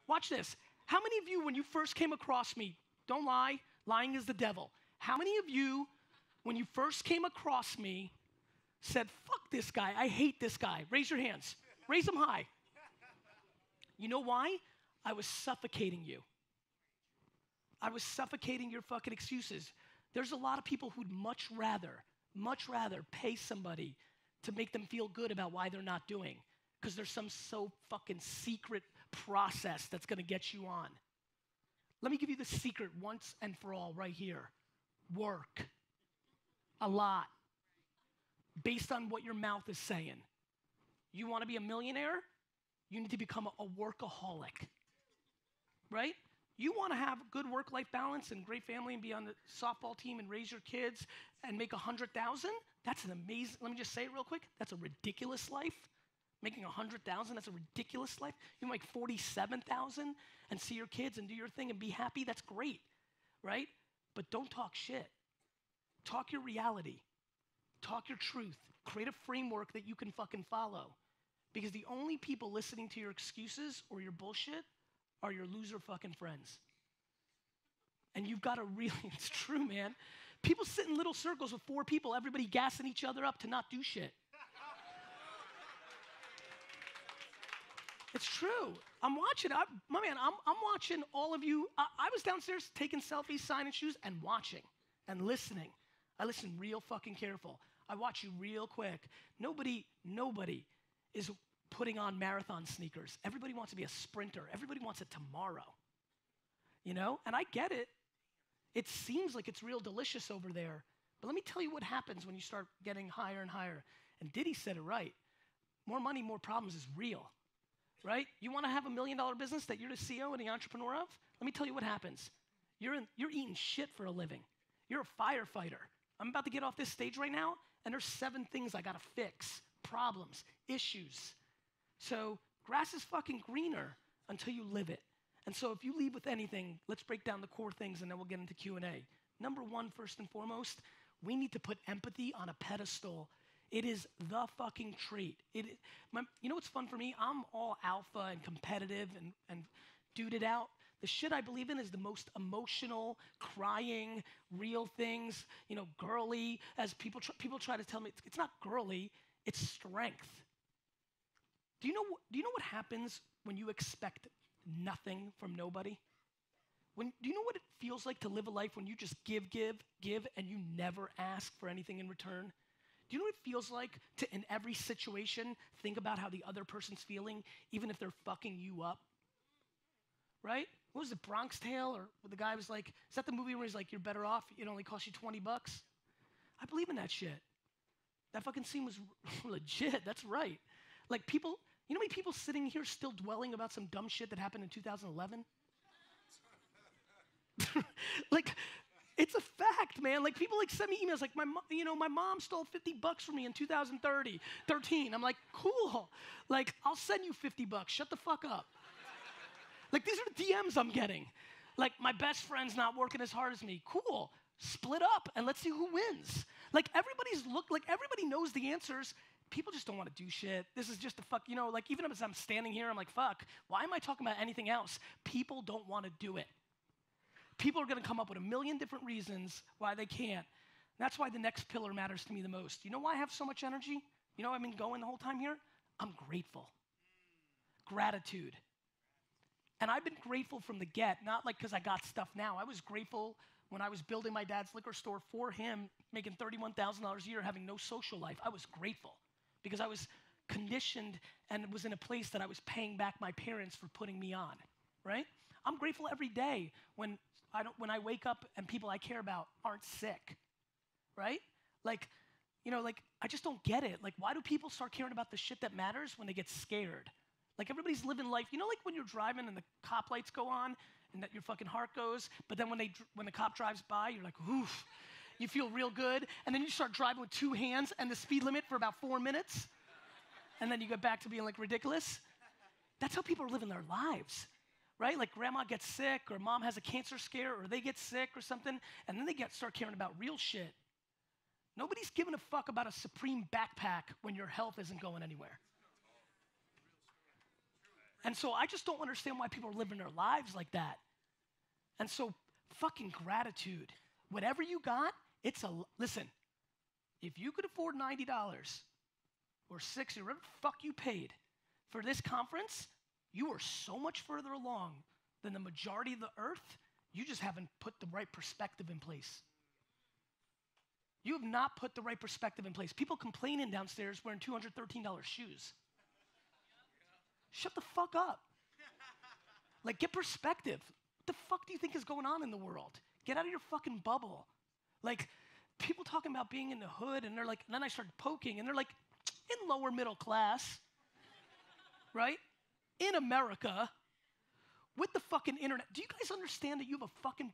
Watch this. How many of you, when you first came across me, don't lie, lying is the devil. How many of you, when you first came across me, said, fuck this guy, I hate this guy? Raise your hands. Raise them high. You know why? I was suffocating you. I was suffocating your fucking excuses. There's a lot of people who'd much rather pay somebody to make them feel good about why they're not doing, because there's some so fucking secret process that's gonna get you on. Let me give you the secret once and for all right here. Work. A lot. Based on what your mouth is saying. You wanna be a millionaire? You need to become a workaholic, right? You wanna have good work-life balance and great family and be on the softball team and raise your kids and make 100,000? That's an amazing, let me just say it real quick, that's a ridiculous life. Making 100,000, that's a ridiculous life. You make 47,000 and see your kids and do your thing and be happy, that's great, right? But don't talk shit. Talk your reality. Talk your truth. Create a framework that you can fucking follow. Because the only people listening to your excuses or your bullshit are your loser fucking friends. And you've got to really, it's true, man. People sit in little circles with 4 people, everybody gassing each other up to not do shit. It's true. I'm watching, I'm watching all of you. I was downstairs taking selfies, signing shoes, and watching and listening. I listen real fucking careful. I watch you real quick. Nobody is putting on marathon sneakers. Everybody wants to be a sprinter. Everybody wants it tomorrow. You know? And I get it. It seems like it's real delicious over there. But let me tell you what happens when you start getting higher and higher. And Diddy said it right. More money, more problems is real. Right? You want to have $1 million business that you're the CEO and the entrepreneur of? Let me tell you what happens. You're eating shit for a living. You're a firefighter. I'm about to get off this stage right now, and there's 7 things I got to fix. Problems, issues. So grass is fucking greener until you live it. And so if you leave with anything, let's break down the core things and then we'll get into Q&A. Number 1, first and foremost, we need to put empathy on a pedestal. It is the fucking trait. You know what's fun for me? I'm all alpha and competitive and duded out. The shit I believe in is the most emotional, crying, real things, you know, girly, as people try to tell me. It's not girly, it's strength. Do you know what happens when you expect nothing from nobody? Do you know what it feels like to live a life when you just give, and you never ask for anything in return? Do you know what it feels like to, in every situation, think about how the other person's feeling, even if they're fucking you up? Right? What was it, Bronx Tale? Or the guy was like, is that the movie where he's like, you're better off, it only costs you $20? I believe in that shit. That fucking scene was legit, that's right. Like people, you know how many people sitting here still dwelling about some dumb shit that happened in 2011? Like, it's a fact, man. Like, people like send me emails like, my mom stole $50 from me in 2013. I'm like, cool. Like, I'll send you $50. Shut the fuck up. Like, these are the DMs I'm getting. Like, my best friend's not working as hard as me. Cool. Split up and let's see who wins. Like, everybody knows the answers. People just don't want to do shit. This is just a fuck, like, even as I'm standing here, I'm like, fuck, why am I talking about anything else? People don't want to do it. People are going to come up with 1 million different reasons why they can't. That's why the next pillar matters to me the most. You know why I have so much energy? You know why I've been going the whole time here? I'm grateful. Gratitude. And I've been grateful from the get, not like because I got stuff now. I was grateful when I was building my dad's liquor store for him, making $31,000 a year, having no social life. I was grateful because I was conditioned and was in a place that I was paying back my parents for putting me on, right? I'm grateful every day when I wake up and people I care about aren't sick, right? Like, I just don't get it. Like, why do people start caring about the shit that matters when they get scared? Like, everybody's living life. You know, like when you're driving and the cop lights go on and that your fucking heart goes, but then when the cop drives by, you're like, oof. You feel real good, and then you start driving with 2 hands and the speed limit for about 4 minutes, and then you get back to being like ridiculous. That's how people are living their lives. Right? Like grandma gets sick or mom has a cancer scare or they get sick or something and then they start caring about real shit. Nobody's giving a fuck about a Supreme backpack when your health isn't going anywhere. And so I just don't understand why people are living their lives like that. And so fucking gratitude. Whatever you got, listen, if you could afford $90 or $60, whatever the fuck you paid for this conference, you are so much further along than the majority of the earth. You just haven't put the right perspective in place. You have not put the right perspective in place. People complaining downstairs wearing $213 shoes. Shut the fuck up. Like, get perspective. What the fuck do you think is going on in the world? Get out of your fucking bubble. Like, people talking about being in the hood, and they're like, and then I started poking, and they're like, in lower middle class, right? In America, with the fucking internet. Do you guys understand that you have a fucking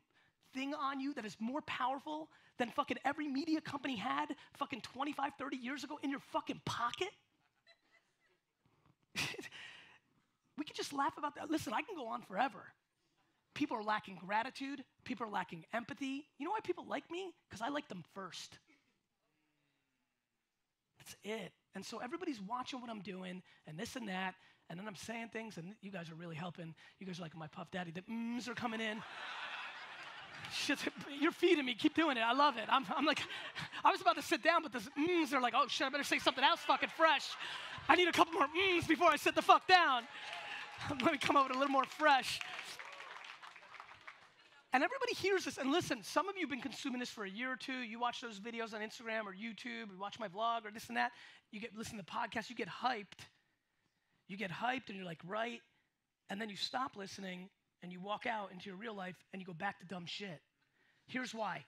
thing on you that is more powerful than fucking every media company had fucking 25, 30 years ago in your fucking pocket? We could just laugh about that. Listen, I can go on forever. People are lacking gratitude. People are lacking empathy. You know why people like me? Because I like them first. That's it. And so everybody's watching what I'm doing and this and that, and then I'm saying things, and you guys are really helping. You guys are like my Puff Daddy. The mms are coming in. Shit, you're feeding me. Keep doing it. I love it. I'm like, I was about to sit down, but the mms are like, oh shit, I better say something else fucking fresh. I need a couple more mms before I sit the fuck down. Let me come up with a little more fresh. And everybody hears this, and listen, some of you have been consuming this for a year or two. You watch those videos on Instagram or YouTube, you watch my vlog or this and that. You listen to podcasts, you get hyped. You get hyped and you're like, right. And then you stop listening and you walk out into your real life and you go back to dumb shit. Here's why.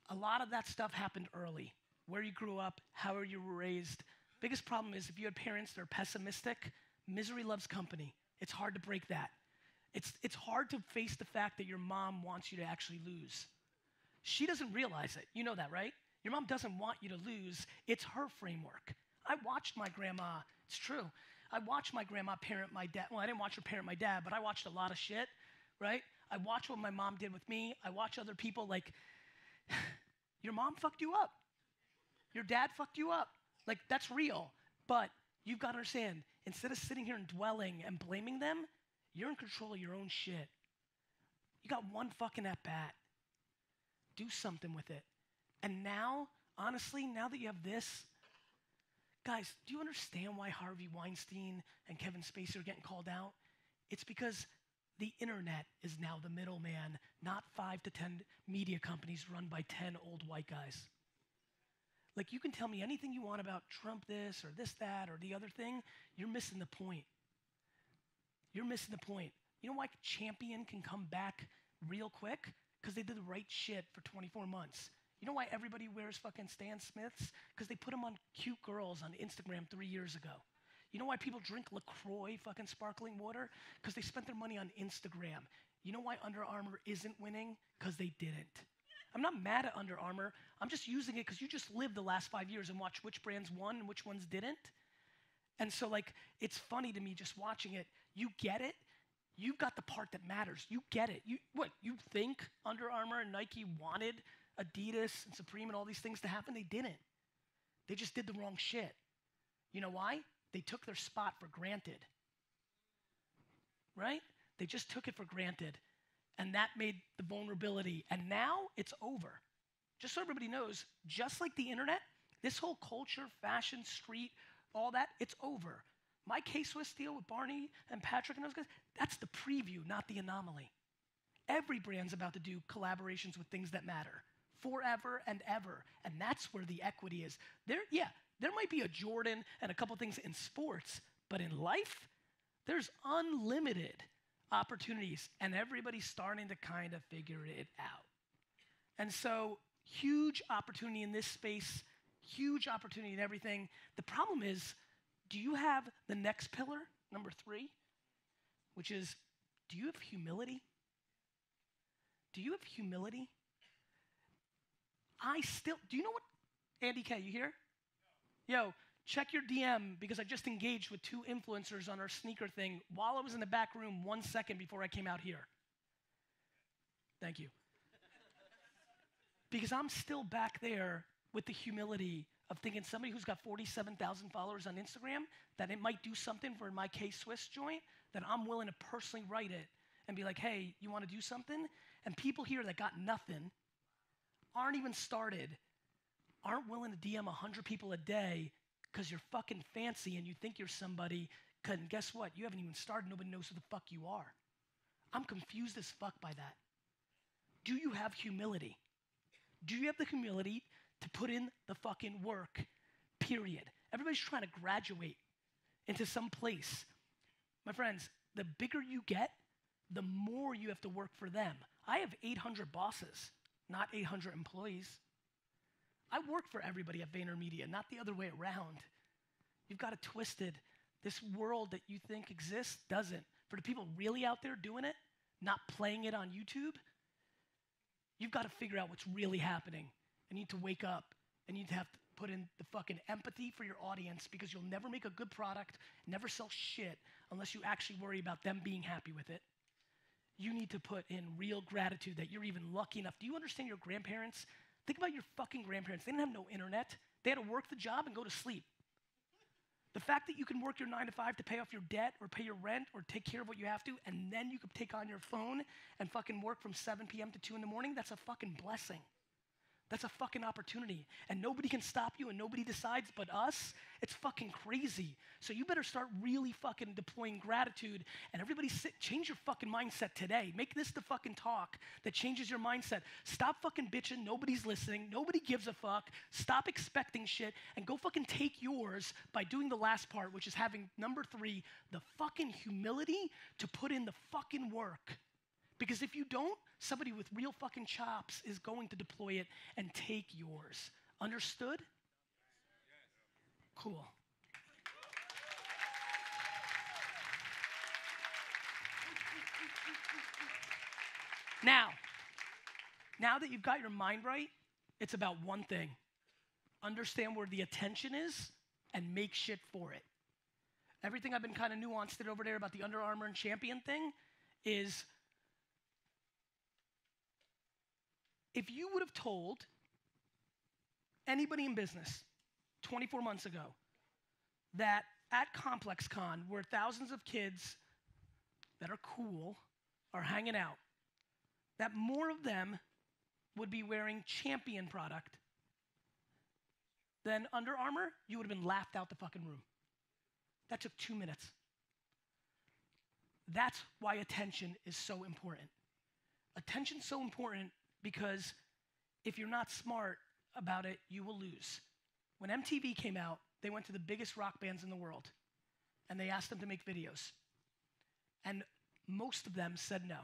A lot of that stuff happened early. Where you grew up, how you were raised. Biggest problem is if you had parents that are pessimistic, misery loves company. It's hard to break that. It's hard to face the fact that your mom wants you to actually lose. She doesn't realize it. You know that, right? Your mom doesn't want you to lose. It's her framework. I watched my grandma. It's true. I watched my grandma parent my dad. Well, I didn't watch her parent my dad, but I watched a lot of shit, right? I watched what my mom did with me. I watched other people like, your mom fucked you up. Your dad fucked you up. Like, that's real. But you've got to understand, instead of sitting here and dwelling and blaming them, you're in control of your own shit. You got one fucking at bat. Do something with it. And now, honestly, now that you have this, guys, do you understand why Harvey Weinstein and Kevin Spacey are getting called out? It's because the internet is now the middleman, not 5 to 10 media companies run by 10 old white guys. Like, you can tell me anything you want about Trump this or this, that, or the other thing. You're missing the point. You're missing the point. You know why Champion can come back real quick? Because they did the right shit for 24 months. You know why everybody wears fucking Stan Smiths? Because they put them on cute girls on Instagram 3 years ago. You know why people drink LaCroix fucking sparkling water? Because they spent their money on Instagram. You know why Under Armour isn't winning? Because they didn't. I'm not mad at Under Armour. I'm just using it because you just lived the last 5 years and watched which brands won and which ones didn't. And so, like, it's funny to me just watching it. You get it. You've got the part that matters. You get it. You think Under Armour and Nike wanted Adidas and Supreme and all these things to happen? They didn't. They just did the wrong shit. You know why? They took their spot for granted. Right? They just took it for granted. And that made the vulnerability. And now it's over. Just so everybody knows, just like the internet, this whole culture, fashion, street, all that, it's over. My K-Swiss deal with Barney and Patrick and those guys, that's the preview, not the anomaly. Every brand's about to do collaborations with things that matter forever and ever. And that's where the equity is. There might be a Jordan and a couple things in sports, but in life, there's unlimited opportunities, and everybody's starting to kind of figure it out. And so, huge opportunity in this space, huge opportunity in everything. The problem is, do you have the next pillar, number 3, which is, do you have humility? Do you have humility? Do you know what, Andy K, you here? Yo, check your DM because I just engaged with 2 influencers on our sneaker thing while I was in the back room 1 second before I came out here. Thank you. Because I'm still back there with the humility of thinking somebody who's got 47,000 followers on Instagram, that it might do something for my K-Swiss joint, that I'm willing to personally write it and be like, hey, you want to do something? And people here that got nothing, aren't even started, aren't willing to DM 100 people a day because you're fucking fancy and you think you're somebody, and guess what? You haven't even started. Nobody knows who the fuck you are. I'm confused as fuck by that. Do you have humility? Do you have the humility to put in the fucking work, period? Everybody's trying to graduate into some place. My friends, the bigger you get, the more you have to work for them. I have 800 bosses, not 800 employees. I work for everybody at VaynerMedia, not the other way around. You've got it twisted. This world that you think exists doesn't. For the people really out there doing it, not playing it on YouTube, you've got to figure out what's really happening. I need to wake up. I need to have to put in the fucking empathy for your audience, because you'll never make a good product, never sell shit unless you actually worry about them being happy with it. You need to put in real gratitude that you're even lucky enough. Do you understand your grandparents? Think about your fucking grandparents. They didn't have no internet. They had to work the job and go to sleep. The fact that you can work your 9 to 5 to pay off your debt or pay your rent or take care of what you have to, and then you can take on your phone and fucking work from 7 p.m. to 2 in the morning, that's a fucking blessing. That's a fucking opportunity. And nobody can stop you and nobody decides but us. It's fucking crazy. So you better start really fucking deploying gratitude, and everybody change your fucking mindset today. Make this the fucking talk that changes your mindset. Stop fucking bitching. Nobody's listening. Nobody gives a fuck. Stop expecting shit and go fucking take yours by doing the last part, which is having, number 3, the fucking humility to put in the fucking work. Because if you don't, somebody with real fucking chops is going to deploy it and take yours. Understood? Cool. Now that you've got your mind right, it's about one thing. Understand where the attention is and make shit for it. Everything I've been kind of nuanced it over there about the Under Armour and Champion thing is, if you would have told anybody in business 24 months ago that at ComplexCon, where thousands of kids that are cool are hanging out, that more of them would be wearing Champion product than Under Armour, you would have been laughed out the fucking room. That took 2 minutes. That's why attention is so important. Attention's so important because if you're not smart about it, you will lose. When MTV came out, they went to the biggest rock bands in the world, and they asked them to make videos. And most of them said no,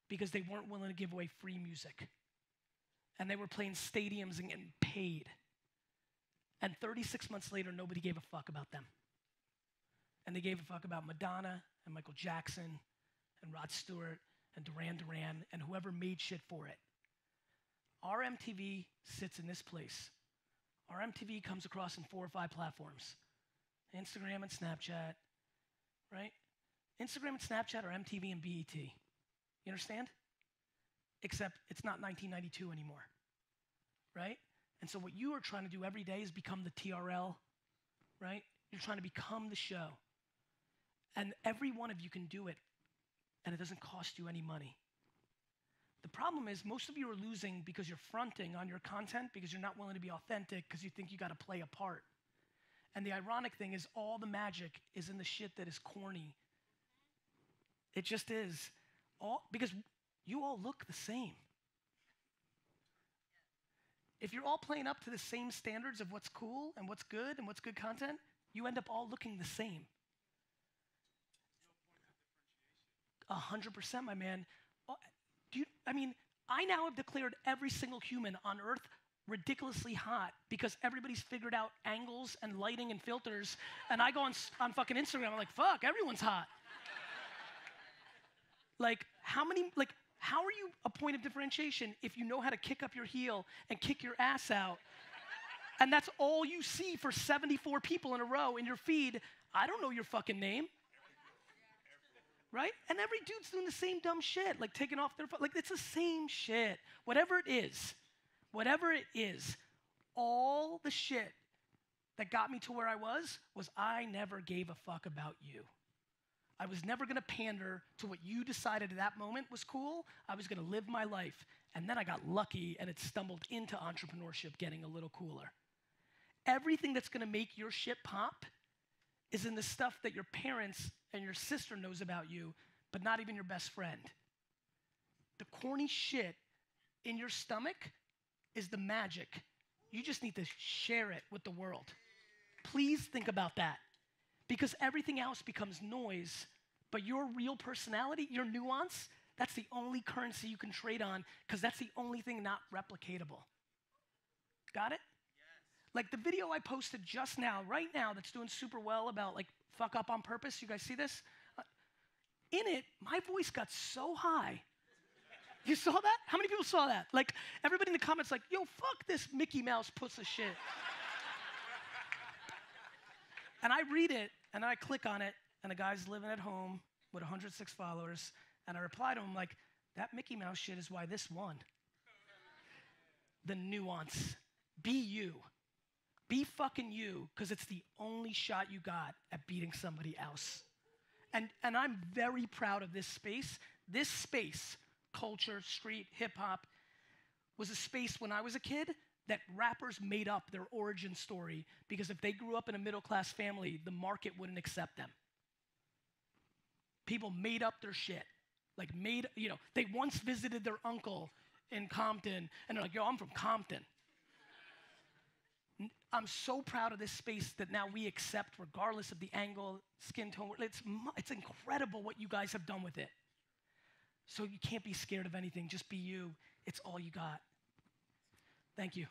because they weren't willing to give away free music. And they were playing stadiums and getting paid. And 36 months later, nobody gave a fuck about them. And they gave a fuck about Madonna and Michael Jackson and Rod Stewart and Duran Duran and whoever made shit for it. Our MTV sits in this place. Our MTV comes across in 4 or 5 platforms. Instagram and Snapchat, right? Instagram and Snapchat are MTV and BET. You understand? Except it's not 1992 anymore, right? And so what you are trying to do every day is become the TRL, right? You're trying to become the show. And every one of you can do it, and it doesn't cost you any money. The problem is most of you are losing because you're fronting on your content because you're not willing to be authentic because you think you got to play a part. And the ironic thing is all the magic is in the shit that is corny. It just is. Because you all look the same. If you're all playing up to the same standards of what's cool and what's good content, you end up all looking the same. 100%, my man. I now have declared every single human on earth ridiculously hot because everybody's figured out angles and lighting and filters, and I go on fucking Instagram, I'm like, fuck, everyone's hot. How are you a point of differentiation if you know how to kick up your heel and kick your ass out? And that's all you see for 74 people in a row in your feed. I don't know your fucking name. Right? And every dude's doing the same dumb shit, like taking off their phone. It's the same shit. Whatever it is, all the shit that got me to where I was I never gave a fuck about you. I was never gonna pander to what you decided at that moment was cool. I was gonna live my life. And then I got lucky and it stumbled into entrepreneurship getting a little cooler. Everything that's gonna make your shit pop is in the stuff that your parents and your sister knows about you, but not even your best friend. The corny shit in your stomach is the magic. You just need to share it with the world. Please think about that. Because everything else becomes noise, but your real personality, your nuance, that's the only currency you can trade on because that's the only thing not replicatable. Got it? Yes. Like the video I posted just now, right now, that's doing super well about like fuck up on purpose. You guys see this? In it, my voice got so high. You saw that? How many people saw that? Like everybody in the comments like, yo, fuck this Mickey Mouse puss of shit. And I read it, and I click on it, and the guy's living at home with 106 followers, and I reply to him like, that Mickey Mouse shit is why this won. The nuance. Be you. Be fucking you, because it's the only shot you got at beating somebody else. And I'm very proud of this space. This space, culture, street, hip-hop, was a space when I was a kid that rappers made up their origin story because if they grew up in a middle-class family, the market wouldn't accept them. People made up their shit. Like they once visited their uncle in Compton, and they're like, yo, I'm from Compton. I'm so proud of this space that now we accept regardless of the angle, skin tone. It's incredible what you guys have done with it. So you can't be scared of anything. Just be you. It's all you got. Thank you.